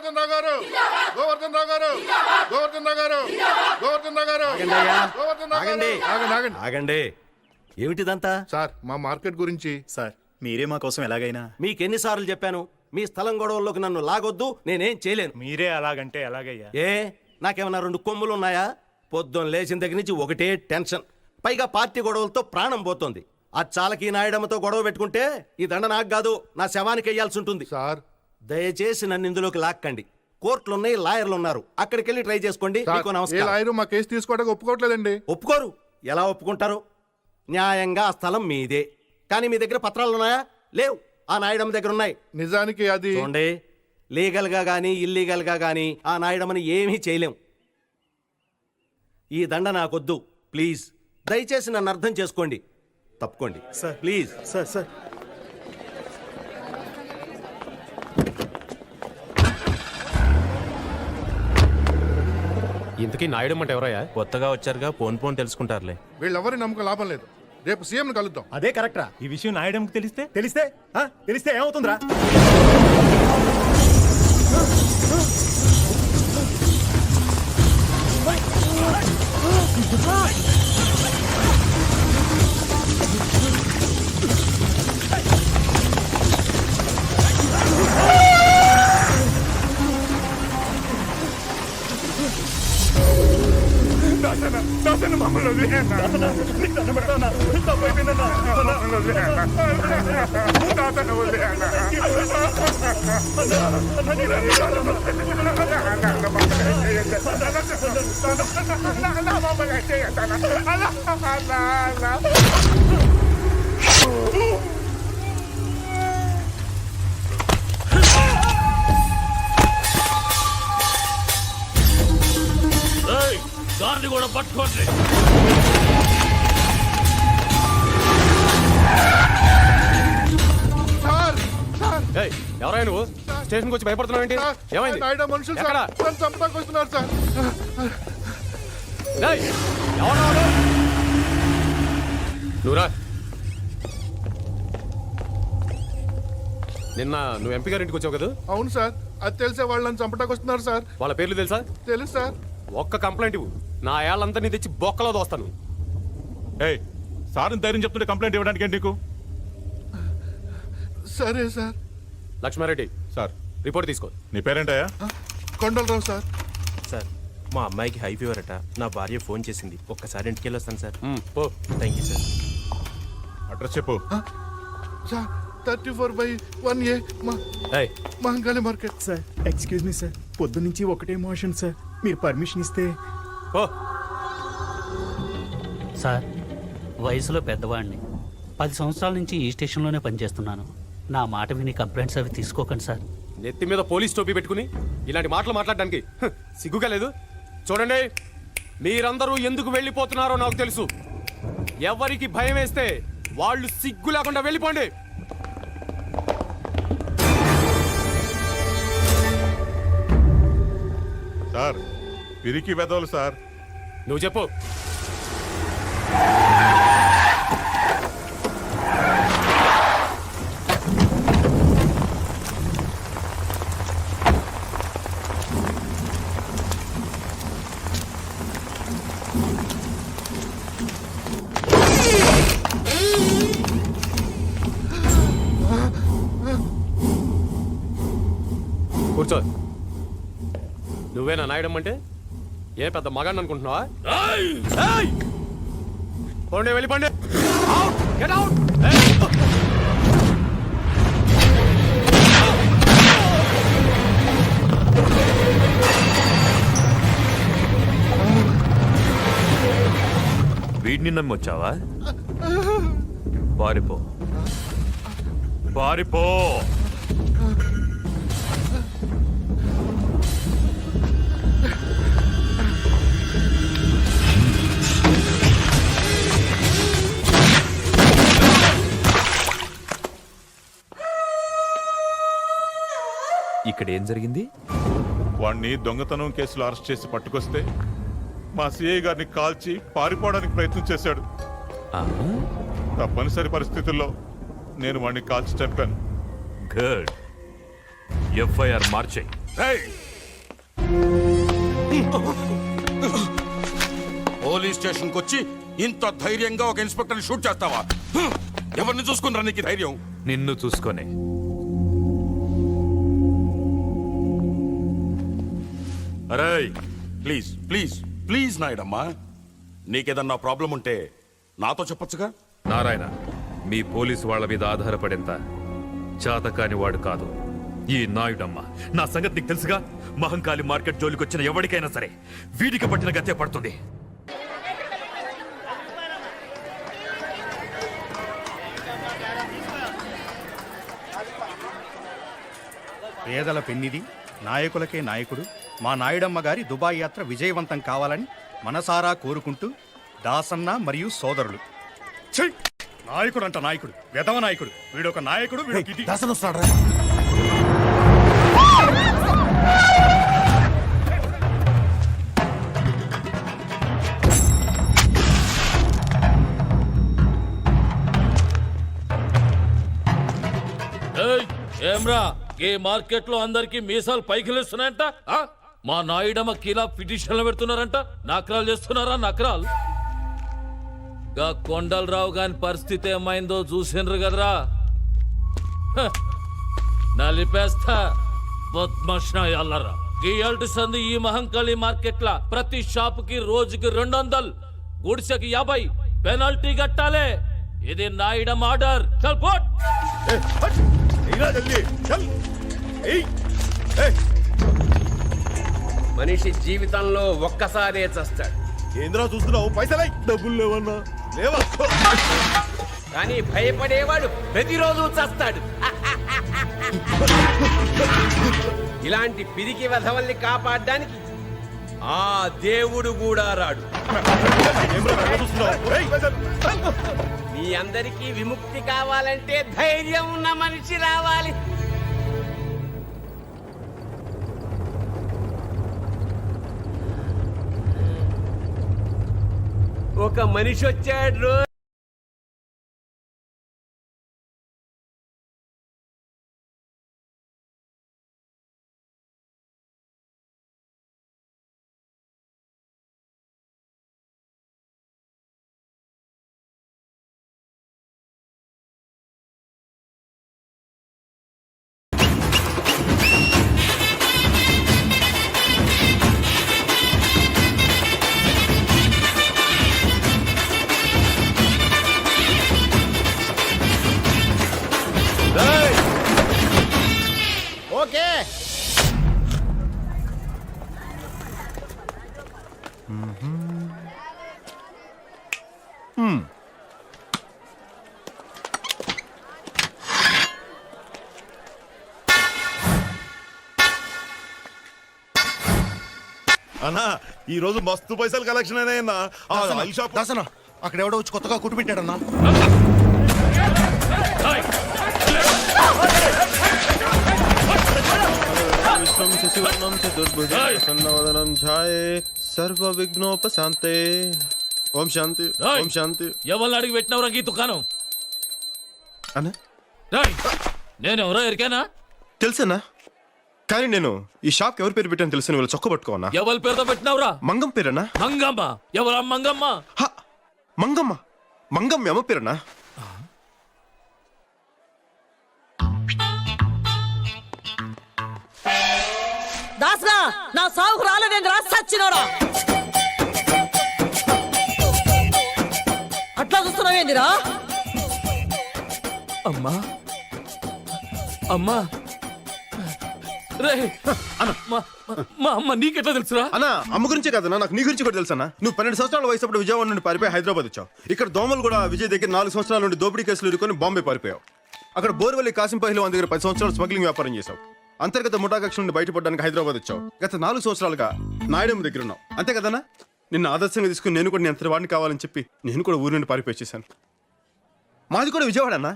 గోవర్ధన్ రావు గారు, గోవర్ధన్ రావు గారు, గోవర్ధన్ రావు గారు, గోవర్ధన్ రావు గారు, గోవర్ధన్ రావు గారు. ఆగండి. ఆగండి. ఏమిటిదంతా? సార్ మా మార్కెట్ గురించి. సార్ మీరే మా కోసం ఎలాగైనా. మీకెన్నిసార్లు చెప్పాను మీ స్థలం గొడవల్లోకి నన్ను లాగొద్దు, నేనేం చేయలేను. మీరే అలాగంటే ఎలాగయ్యా? ఏ నాకేమన్నా 2 కొమ్ములు ఉన్నాయా? పొద్దున్న లేచిన దగ్గర నుంచి ఒకటే టెన్షన్, పైగా పార్టీ గొడవలతో ప్రాణం పోతోంది. ఆ చాలకి నాయడమ్మతో గొడవ పెట్టుకుంటే ఈ దండ నాకు కాదు, నా శవానికి వేయాల్సి ఉంటుంది. సార్ దయచేసి నన్ను ఇందులోకి లాక్కండి. కోర్టులున్నాయి, లాయర్లు ఉన్నారు, అక్కడికి వెళ్ళి ట్రై చేసుకోండి. మీకు ఏ నమస్కారం. లాయరు మా కేసు తీసుకోవడానికి ఒప్పుకోవట్లేదండి. ఒప్పుకోరు? ఎలా ఒప్పుకుంటారు? న్యాయంగా ఆ స్థలం మీదే, కానీ మీ దగ్గర పత్రాలు ఉన్నాయా? లేవు. ఆ నాయుడమ్మ దగ్గర ఉన్నాయి. నిజానికి అది చూడండి, లీగల్ గా గానీ ఇల్లీగల్ గా గానీ ఆ నాయుడమ్మని ఏమీ చేయలేం. ఈ దండ నాకొద్దు, ప్లీజ్. దయచేసి నన్ను అర్థం చేసుకోండి. తప్పుకోండి సార్. ప్లీజ్. సార్ ఇంతకీ నాయుడు అంటే ఎవరయ్యా? కొత్తగా వచ్చారుగా, పోన్ తెలుసుకుంటారులే. వీళ్ళెవరి నమ్మకం లాభం లేదు. రేపు సీఎం కలుద్దాం. అదే కరెక్టరా? ఈ విషయం నాయడంకి తెలిస్తే ఏమవుతుందిరా? దాన్ని కూడా పట్టుకోండి. ఎవరైనా నువ్వు స్టేషన్కి వచ్చి భయపడుతున్నావు ఏంటి? ఏమైంది? నాయుడు మనుషులు సార్ నన్ను చంపడానికి వస్తున్నారు సార్. నువ్వురా. నిన్న నువ్వు ఎంపీ గారి ఇంటికి వచ్చావు కదా? అవును సార్, అది తెలిసే వాళ్ళు నన్ను చంపడానికి వస్తున్నారు సార్. వాళ్ళ పేర్లు తెలుసా? తెలుసు సార్. ఒక్క కంప్లైంట్ ఇవ్వు, నా ఏళ్ళందరినీ తెచ్చి బొక్కలో దోస్తాను. సార్ని ధైర్యం చెప్తుంటే కంప్లైంట్ ఇవ్వడానికి ఏంటి నీకు? సరే సార్. లక్ష్మారెడ్డి సార్ రిపోర్ట్ తీసుకో. నీ పేరేంటయ్యా? కొండలరావు సార్. సార్ మా అమ్మాయికి హై ఫీవర్ అట, నా భార్య ఫోన్ చేసింది, ఒక్కసారి ఇంటికి వెళ్ళొస్తాను సార్. పో. Thank you sir. అడ్రస్ చెప్పు. Sir 34/1A Mahankali market. Sir excuse me sir, పొద్దు నుంచి ఒకటే మోషన్ సార్, మీరు పర్మిషన్ ఇస్తే. పో. సార్ వయసులో పెద్దవాడిని, 10 సంవత్సరాల నుంచి ఈ స్టేషన్లోనే పనిచేస్తున్నాను. నా మాట విని కంప్లైంట్స్ అవి తీసుకోకండి సార్. నెత్తి మీద పోలీస్ టోపీ పెట్టుకుని ఇలాంటి మాటలు మాట్లాడడానికి సిగ్గుగా లేదు? చూడండి, మీరందరూ ఎందుకు వెళ్ళిపోతున్నారో నాకు తెలుసు. ఎవరికి భయం వేస్తే వాళ్ళు సిగ్గు లేకుండా వెళ్ళిపోండి. సార్ పిరికి వెదవులు సార్. నువ్వు చెప్పు. కూర్చో. నువ్వేనా నాయడం అంటే? ఏ పెద్ద మగాన్ని అనుకుంటున్నావా? పోండి, వెళ్ళిపోండి. Get out. వీడిని నమ్మొచ్చావా? పారిపో, పారిపో. ఇక్కడ ఏం జరిగింది? వాణ్ణి దొంగతనం కేసులో అరెస్ట్ చేసి పట్టుకొస్తే మా సిఐ గారిని కాల్చి పారిపోవడానికి ప్రయత్నం చేశాడు. తప్పనిసరి పరిస్థితుల్లో నేను వాణ్ణి కాల్చి చంపాను. గుడ్. ఎఫ్ఐఆర్ మార్చేయి. పోలీస్ స్టేషన్కి వచ్చి ఇంత ధైర్యంగా ఒక ఇన్స్పెక్టర్ని షూట్ చేస్తావా? ఎవరిని చూసుకుని నీకు ధైర్యం? నిన్ను చూసుకొని. అరే ప్లీజ్ ప్లీజ్ ప్లీజ్ నాయుడమ్మా, నీకేదన్నా ప్రాబ్లం ఉంటే నాతో చెప్పొచ్చుగా. నారాయణ, మీ పోలీసు వాళ్ళ మీద ఆధారపడేంత చాతకాని వాడు కాదు ఈ నాయుడమ్మ. నా సంగతి నీకు తెలుసుగా. మహంకాళి మార్కెట్ జోలికి వచ్చిన ఎవరికైనా సరే వీడికి పట్టిన గతే పడుతుంది. పేదల పెన్నిది, నాయకులకే నాయకుడు మా నాయుడమ్మ గారి దుబాయ్ యాత్ర విజయవంతం కావాలని మనసారా కోరుకుంటూ దాసన్న మరియు సోదరులు. నాయకుడు అంట నాయకుడు, వెధవ నాయకుడు. వీడొక నాయకుడు, వీడొక ఇది. ఏమ్రా, ఈ మార్కెట్ లో అందరికి మీసాలు పైకి లేస్తున్నాయంట. మా నాయుడమ్మ కిలా పిటిషన్లు పెడుతున్నారంట. నకరాలు చేస్తున్నారా? నకరాలు. గా కొండలరావు గాని పరిస్థితి ఏమైందో చూసిండ్రు కదరా. నలిపేస్తా బద్మష్నాయాలరా. గీయాల్టి సంది ఈ మహంకాళి మార్కెట్ లా ప్రతి షాపుకి రోజుకి 200, గుడిసెకి 50 పెనాల్టీ కట్టాలే. ఇది నాయుడమ్మ ఆర్డర్. చల్ పోట్. మనిషి జీవితంలో ఒక్కసారే చస్తాడు. ఏంద్రా చూస్తున్నావు? పైసలై డబ్బులు లేవన్నా లేవా? కానీ భయపడేవాడు ప్రతిరోజు చస్తాడు. ఇలాంటి పిరికి వెధవల్ని కాపాడడానికి ఆ దేవుడు కూడా రాడు. మీ అందరికీ విముక్తి కావాలంటే ధైర్యం ఉన్న మనిషి రావాలి. ఒక మనిషి వచ్చాడు. ఓకే. అన్నా ఈ రోజు మస్తు పైసలు కలెక్షన్ అయినా. దాసన అక్కడ ఎవడో వచ్చి కొత్తగా కుట్టు పెట్టాడన్నా. సర్వ విఘ్నోపశాంతే. ఓం శాంతి, ఓం శాంతి. ఎవరిని అడిగి పెట్టినవరా ఈ దుకాణం? అన్నా నేనెవరో ఎరికేనా? తెలుసన్నా, కానీ నేను ఈ షాప్ ఎవరి పేరు పెట్టాను తెలుసు. వీళ్ళు చొక్క పట్టుకోనా? ఎవరి పేరుతో పెట్టినవరా? మంగం పేరన్నా. మంగమ్మ? ఎవరా మంగమ్మ? మంగమ్మ. మంగమ్మ అమ్మ పేరన్నా. దాసనా, నా సాగుకు రాలేదేంద్రా సచ్చినోడా. అట్లా చూస్తున్నావేందిరా? అమ్మా అమ్మా రే మా అమ్మ నీకెట్లా తెలుసురా? అన్నా అమ్మ గురించే కదన్నా, నాకు నీ గురించి కూడా తెలుసన్నా. నువ్వు 12 సంవత్సరాల వయసు అప్పుడు విజయవాడ నుండి పారిపోయి హైదరాబాద్ వచ్చావు. ఇక్కడ దోమలు కూడా విజయ్ దగ్గర 4 సంవత్సరాల నుండి దోపిడీ కేసులు ఇరుకొని బాంబే పారిపోయావు. అక్కడ బోర్వెల్లి కాసిం పహల్వాన్ దగ్గర 10 సంవత్సరాలు స్మగ్లింగ్ వ్యాపారం చేశావు. అంతర్గత ముఠాకక్ష నుండి బయటపడడానికి హైదరాబాద్ వచ్చావు. గత 4 సంవత్సరాలుగా నాయుడమ్మ దగ్గర ఉన్నావు. అంతే కదన్నా? నిన్న ఆదర్శంగా తీసుకుని నేను కూడా నీ అంతటి వాడిని కావాలని చెప్పి నేను కూడా ఊరి నుండి పారిపోయేసాను. మాది కూడా విజయవాడ అన్న.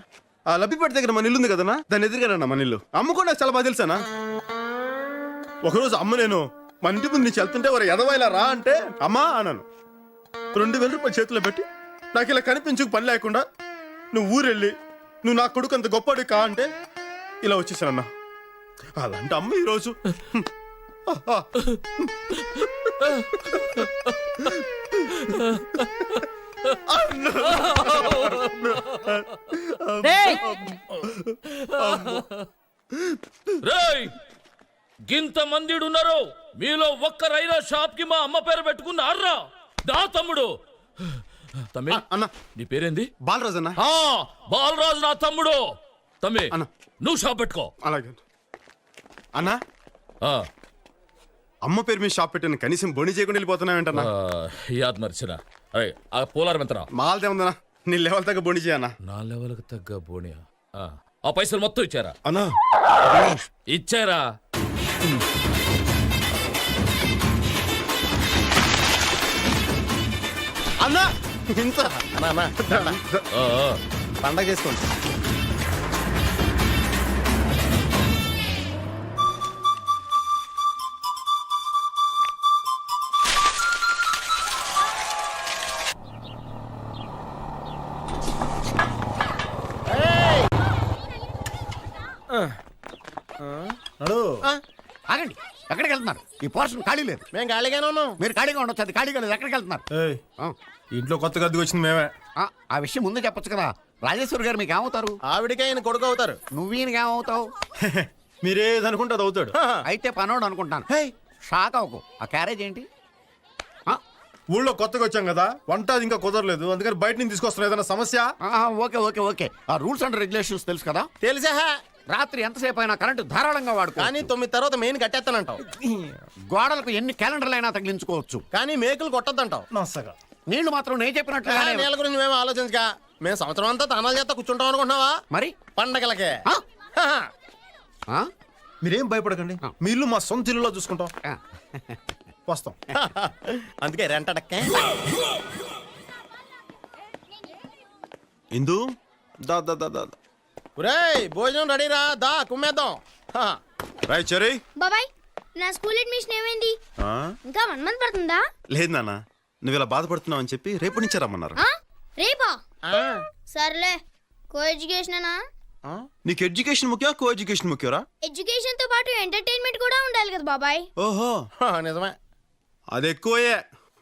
ఆ లబ్బిపేట దగ్గర మన ఇల్లు ఉంది కదన్నా, దాన్ని ఎదురుగానన్నా మన ఇల్లు. అమ్మ కూడా నాకు చాలా బాగా తెలుసానా. ఒకరోజు అమ్మ నేను మన ఇంటి ముందు నుంచి వెళ్తుంటే ఒక ఎదవైలా రా అంటే అమ్మా అన్నాను. 2000 రూపాయలు చేతిలో పెట్టి నాకు ఇలా కనిపించుకు పని లేకుండా నువ్వు ఊరెళ్ళి నువ్వు నా కొడుకు అంత గొప్పడు కా అంటే ఇలా వచ్చేసానన్నా. అలాంటి అమ్మ ఈరోజు రేయ్, రేయ్ గింత మంది ఉన్నారు, మీలో ఒక్కరైనా షాప్ కి మా అమ్మ పేరు పెట్టుకున్నారా? దా తమ్ముడు. తమ్మి అన్న నీ పేరేంది? బాలరాజు అన్న. ఆ, బాలరాజు నా తమ్ముడు. తమ్మి అన్న. నువ్వు షాప్ పెట్టుకో. అలాగే అన్న. ఆ, అమ్మ పేరు మీద షాప్ పెట్టాను, కనీసం బొని చేయకుండా వెళ్ళిపోతున్నావేంటన్నా? యాద్ మర్చిన. అరే ఆ పోలారం ఎంతనా? మాలదే ఉందన్నా, నీ లెవెల్ తగ్గ బొని చేయన్నా. నా లెవెల్కి తగ్గ బోనియా? ఆ పైసలు మొత్తం ఇచ్చారా? అన్నా ఇచ్చారా? అన్నా ఇంత ఆ, ఆ. పండగ చేసుకోండి. ఆగండి, ఎక్కడికి వెళ్తున్నారు? ఈ పోర్షన్ ఖాళీ లేదు. మేము ఖాళీగానే ఉన్నాం. మీరు ఖాళీగా ఉండొచ్చు, అది ఖాళీగా లేదు. ఎక్కడికి వెళ్తున్నారు? ఆ, ఇంట్లో కొత్తగా అద్దెకి వచ్చింది మేమే. ఆ విషయం ముందే చెప్పొచ్చు కదా. రాజేశ్వరి గారు మీకు ఏమవుతారు? ఆవిడకే ఆయన కొడుకు అవుతారు. నువ్వు ఈయనకి ఏమవుతావు? మీరేదనుకుంటే అది అవుతాడు. అయితే పనోడు అనుకుంటాను. షాక్ అవ్వకు. ఆ క్యారేజ్ ఏంటి? ఊళ్ళో కొత్తగా వచ్చాం కదా, వంట అది ఇంకా కుదరలేదు, అందుకని బయట నుంచి తీసుకొస్తున్నాం. ఏదైనా సమస్య? Okay okay okay. ఆ రూల్స్ అండ్ రెగ్యులేషన్స్ తెలుసు కదా. తెలిసా? రాత్రి ఎంతసేపు అయినా కరెంటు ధారాళంగా వాడుకో. కానీ 9 తర్వాత మెయిన్ కట్టేస్తానంటావు. గోడలకు ఎన్ని క్యాలెండర్లైనా తగిలించుకోవచ్చు. కానీ మేకులు కొట్టద్దంటావు. నీళ్లు మాత్రం నేను చెప్పినట్లుగానే. నేల గురించి మేము ఆలోచించగా మేము సంవత్సరం అంతా తనాలు చేస్తా కూర్చుంటాం అనుకుంటున్నావా? మరి పండగలకే. మీరేం భయపడకండి, మీ ఇల్లు మా సొంత ఇల్లులో చూసుకుంటాం. వస్తాం. అందుకే రెంట్ అడక్కే. ఇందు దా దా దా దా. ఒరేయ్ భోజనం రెడీరా, దా కుమ్మేద్దాం. రాయ్ చెరీ. బాబాయ్ నా స్కూల్ అడ్మిషన్ ఏమైంది? ఇంకా 1 మంత్ పడుతుందా? లేదు నాన్న, నువ్వు ఇలా బాధపడుతున్నావు అని చెప్పి రేపు నుంచి రమ్మన్నారు. రేపా? సర్లే. కో ఎడ్యుకేషనేనా? నీకు ఎడ్యుకేషన్ ముఖ్యం, కో ఎడ్యుకేషన్ ముఖ్యరా? ఎడ్యుకేషన్ తో పాటు ఎంటర్టైన్మెంట్ కూడా ఉండాలి కదా బాబాయ్. ఓహో నిజమే, అది ఎక్కువే.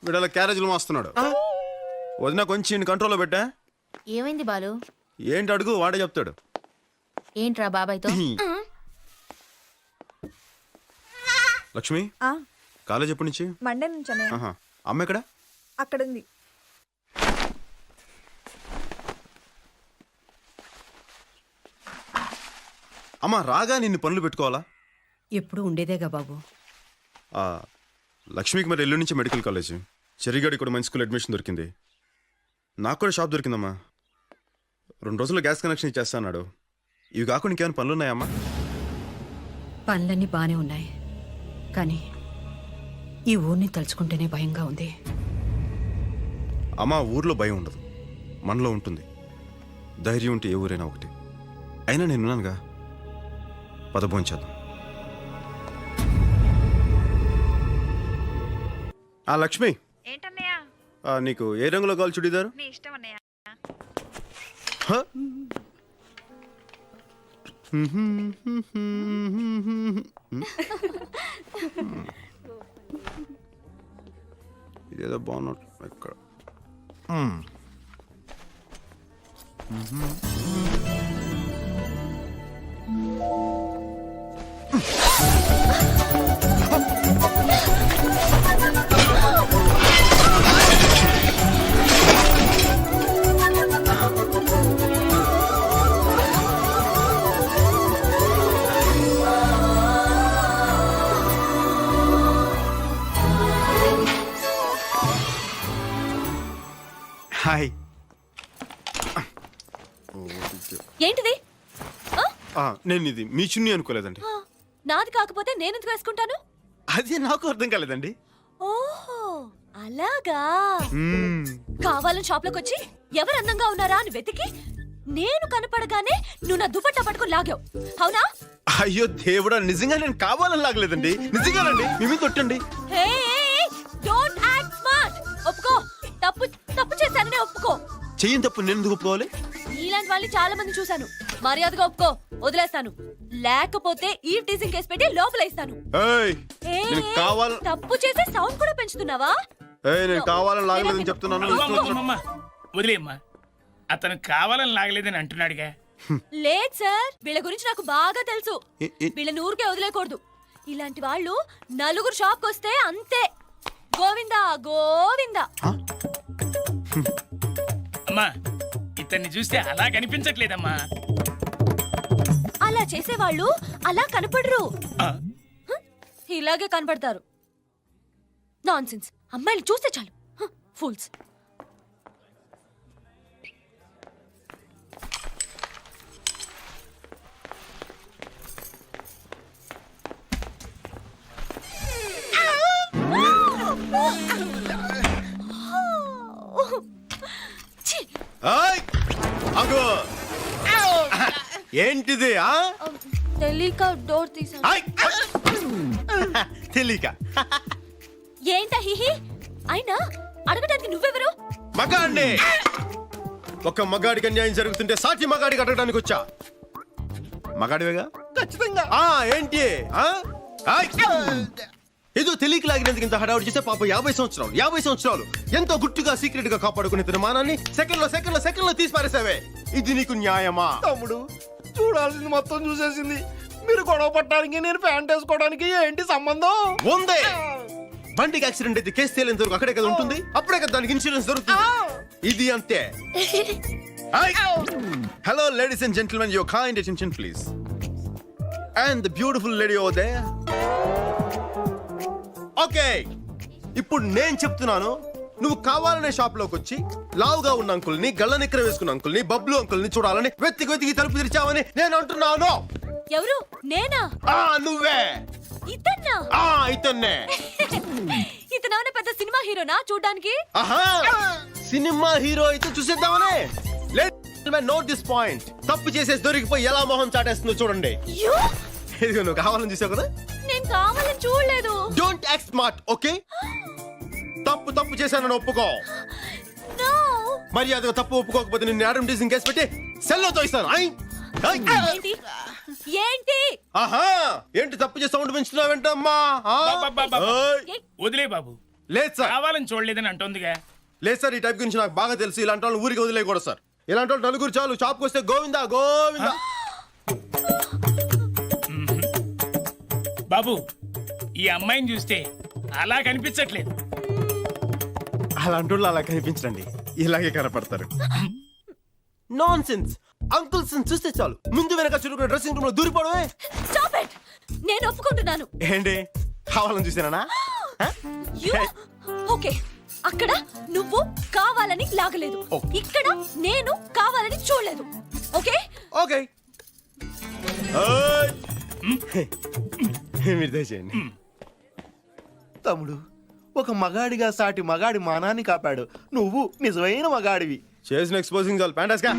వీడల క్యారేజీలు మోస్తున్నాడు. వదిన కొంచెం కంట్రోల్లో పెట్టా. ఏమైంది బాలు? ఏంటి అడుగు, వాడే చెప్తాడు. ఏంట్రా బాబాయ్తో? లక్ష్మి కాలేజ్ ఎప్పటి నుంచి? మండే నుంచి. అమ్మ ఎక్కడ? అక్కడ ఉంది. అమ్మ రాగా నిన్ను పనులు పెట్టుకోవాలా? ఎప్పుడు ఉండేదేగా బాబు. లక్ష్మికి మరి ఎల్లుండి నుంచి మెడికల్ కాలేజ్, చెరిగాడి కూడా మంచి స్కూల్ అడ్మిషన్ దొరికింది. నాకు కూడా షాప్ దొరికిందమ్మా. 2 రోజుల్లో గ్యాస్ కనెక్షన్ ఇచ్చేస్తా అన్నాడు. ఇవి కాకుండా ఇంకేమైనా పనులు ఉన్నాయమ్మా? పనులన్నీ బానే ఉన్నాయి, కానీ ఈ ఊరిని తలుచుకుంటేనే భయంగా ఉంది. అమ్మా ఊర్లో భయం ఉండదు, మనలో ఉంటుంది. ధైర్యం ఉంటే ఏ ఊరైనా ఒకటి. అయినా నేనున్నానుగా, పదభోంచేద్దాం. లక్ష్మి ఏంటన్నయ్య? నీకు ఏ రంగులో కావాలి చుడీదారు? నీ ఇష్టం అన్నయ్య. ఇదేదో బాగున్నట్టు ఎక్కడ. హాయ్. ఏంటిది? నేను ఇది మీ చున్నీ అనుకోలేదండి. నాది కాకపోతే నేను ఎందుకు వేసుకుంటాను? అది నాకు అర్థం కాలేదండి. ఓహో అలాగా. కావాలని షాప్ లోకి వచ్చి ఎవరు అందంగా ఉన్నారా అని వెతికి నేను కనపడగానే నువ్వు నా దుపట్టా పట్టుకుని లాగావు, అవునా? అయ్యో దేవుడా, నిజంగా నేను కావాలని లాగలేదండి, నిజంగానండి. మీ మీద కొట్టండి. Don't act smart. ఒప్పుకో, తప్పు తప్పు చేశాననే ఒప్పుకో. చెయ్యని తప్పు నేను ఎందుకు ఒప్పుకోవాలి? నీలాంటి వాళ్ళని చాలా మంది చూశాను. మర్యాదగా ఒప్పుకో, వదిలేస్తాను. లేకపోతే ఈ టీజింగ్ కేసు పెట్టి లోపలేస్తాను. ఏయ్ ఏయ్, నేను కావాల తప్పు చేసి సౌండ్ కూడా పెంచుతున్నావా? ఏయ్ నేను కావాలని లాగలేదని చెప్తున్నాను. వదిలేమ్మా, అతను కావాలని లాగలేదని అంటున్నాడుగా. లేదు సార్, వీళ్ళ గురించి నాకు బాగా తెలుసు. వీళ్ళని ఊరికే వదిలేకూడదు. ఇలాంటి వాళ్ళు నలుగురు షాప్కి వస్తే అంతే, గోవిందా గోవిందా. అమ్మా, ఇతన్ని చూస్తే అలా కనిపించట్లేదమ్మా. అలా చేసేవాళ్ళు అలా కనపడరు, ఇలాగే కనపడతారు. నాన్సెన్స్. అమ్మాయిలు చూస్తే చాలు ఫూల్స్. ఏయ్ ఆగు. ఏంటిది ఆ తెలియక డోర్ తీసాను. ఆయ్. తెలియక ఏంటా హిహి? అయినా అడగడానికి నువ్వెవరు? మగాడిని. ఒక మగాడికి అన్యాయం జరుగుతుంటే సాటి మగాడికి అడగడానికి వచ్చా. మగాడివేగా? ఖచ్చితంగా. ఏంటి ఆ? ఆయ్. ఏదో తెలియక లాగినందుకు ఇంత హడావుడి చేస్తే పాప 50 సంవత్సరాలు ఎంతో గుట్టుగా సీక్రెట్ గా కాపాడుకునే తన మానాన్ని సెకండ్ లో తీసి పారేసావే. ఇది నీకు న్యాయమా? తమ్ముడు, చూడాల్సింది మొత్తం చూసేసింది. మీరు గొడవ పట్టడానికి, నేను ప్యాంట్ వేసుకోవడానికి ఏంటి సంబంధం? ఉందే. బండికి యాక్సిడెంట్ అయితే కేసు తేలేంత వరకు అక్కడే కదా ఉంటుంది. అప్పుడే కదా దానికి ఇన్సూరెన్స్ దొరుకుతుంది. ఇది అంతే. Hello ladies and gentlemen, your kind attention please. And the beautiful lady over there. Okay, ఇప్పుడు నేను చెప్తున్నాను. నువ్వు కావాలనే షాప్ లోకి వచ్చి లావుగా ఉన్న అంకుల్ని, గళ్ళ నిక్కర వేసుకున్న అంకుల్ని, బబ్లు అంకుల్ని చూడాలని వెతికి తలుపు తెరిచావని నేను అంటున్నాను. ఎవరు? నేనా? నువ్వే. ఇతన్నా? ఇతన్నే. ఇతను పెద్ద సినిమా హీరోనా చూడ్డానికి? సినిమా హీరో అయితే చూసేద్దామనే. Note this point. తప్పు చేసేసి దొరికిపోయి ఎలా మొహం చాటేస్తుందో చూడండి. ఇదిగో నువ్వు కావాలని చూసావు కదా. నేను కావాలని చూడలేదు. Don't act smart, okay? తప్పు చేశానని ఒప్పుకో. మర్యాదగా తప్పు ఒప్పుకోకపోతే నిన్ను యాడమ్ టీజింగ్ కేసు పెట్టి సెల్లో ఇస్తాను. ఏంటి తప్పు చేసి సౌండ్ పెంచుతున్నావేంటమ్మా? వదిలే బాబు. లేదు సార్, కావాలని చూడలేదని అంటుందిగా. లేదు సార్, ఈ టైప్ గురించి నాకు బాగా తెలుసు. ఇలాంటి వాళ్ళు ఊరికి వదిలేయకూడదు సార్. ఇలాంటి వాళ్ళు నలుగురు చాలు. షాప్కి వస్తే గోవిందా గోవిందా. బాబు, ఈ అమ్మాయిని చూస్తే అలా కనిపించట్లేదు. అలాంటి వాళ్ళు అలా కనిపించండి, ఇలాగే కనపడతారు. Non sense. అంకుల్స్ చూస్తే చాలు ముందు వెనక చురుకున్న డ్రెస్సింగ్ రూమ్ లో దూరిపోవడమే. Stop it. నేను ఒప్పుకుంటున్నాను. ఏంటి కావాలని చూసానా? ఓకే, అక్కడ నువ్వు కావాలని లాగలేదు, ఇక్కడ నేను కావాలని చూడలేదు. Okay okay. మీరు దయచేయండి. తమ్ముడు, ఒక మగాడిగా సాటి మగాడి మానాన్ని కాపాడు. నువ్వు నిజమైన మగాడివి. చేసిన ఎక్స్పోజింగ్ చాలు. ప్యాంటాస్గా